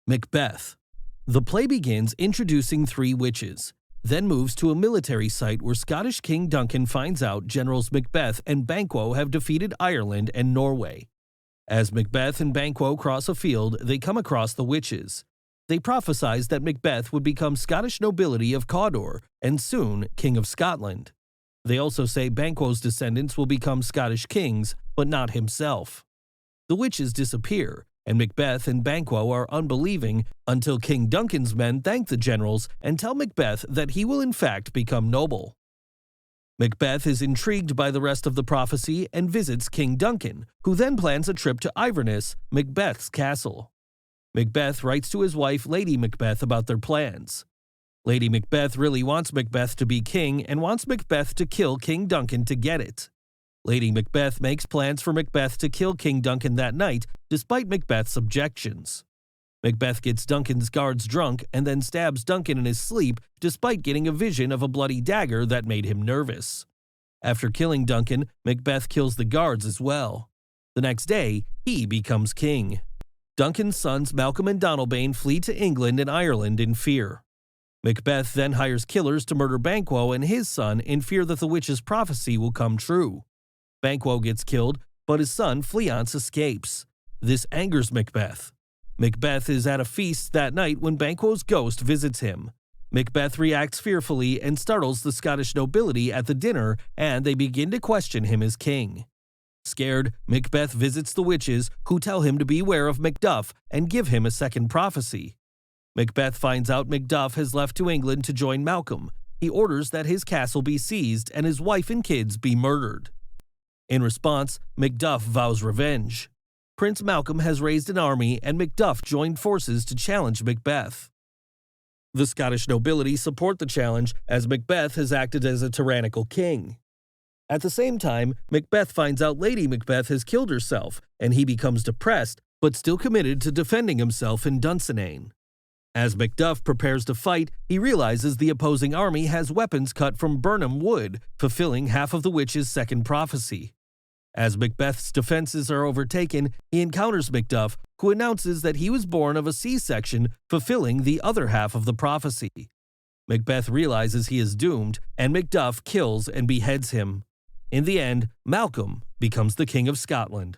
Macbeth. The play begins introducing three witches, then moves to a military site where Scottish King Duncan finds out Generals Macbeth and Banquo have defeated Ireland and Norway. As Macbeth and Banquo cross a field, they come across the witches. They prophesied that Macbeth would become Scottish nobility of Cawdor and soon King of Scotland. They also say Banquo's descendants will become Scottish kings, but not himself. The witches disappear, and Macbeth and Banquo are unbelieving until King Duncan's men thank the generals and tell Macbeth that he will in fact become noble. Macbeth is intrigued by the rest of the prophecy and visits King Duncan, who then plans a trip to Iverness, Macbeth's castle. Macbeth writes to his wife Lady Macbeth about their plans. Lady Macbeth really wants Macbeth to be king and wants Macbeth to kill King Duncan to get it. Lady Macbeth makes plans for Macbeth to kill King Duncan that night, despite Macbeth's objections. Macbeth gets Duncan's guards drunk and then stabs Duncan in his sleep, despite getting a vision of a bloody dagger that made him nervous. After killing Duncan, Macbeth kills the guards as well. The next day, he becomes king. Duncan's sons Malcolm and Donalbain flee to England and Ireland in fear. Macbeth then hires killers to murder Banquo and his son in fear that the witch's prophecy will come true. Banquo gets killed, but his son Fleance escapes. This angers Macbeth. Macbeth is at a feast that night when Banquo's ghost visits him. Macbeth reacts fearfully and startles the Scottish nobility at the dinner, and they begin to question him as king. Scared, Macbeth visits the witches, who tell him to beware of Macduff and give him a second prophecy. Macbeth finds out Macduff has left to England to join Malcolm. He orders that his castle be seized and his wife and kids be murdered. In response, Macduff vows revenge. Prince Malcolm has raised an army and Macduff joined forces to challenge Macbeth. The Scottish nobility support the challenge as Macbeth has acted as a tyrannical king. At the same time, Macbeth finds out Lady Macbeth has killed herself and he becomes depressed but still committed to defending himself in Dunsinane. As Macduff prepares to fight, he realizes the opposing army has weapons cut from Birnam wood, fulfilling half of the witch's second prophecy. As Macbeth's defenses are overtaken, he encounters Macduff, who announces that he was born of a C-section, fulfilling the other half of the prophecy. Macbeth realizes he is doomed, and Macduff kills and beheads him. In the end, Malcolm becomes the King of Scotland.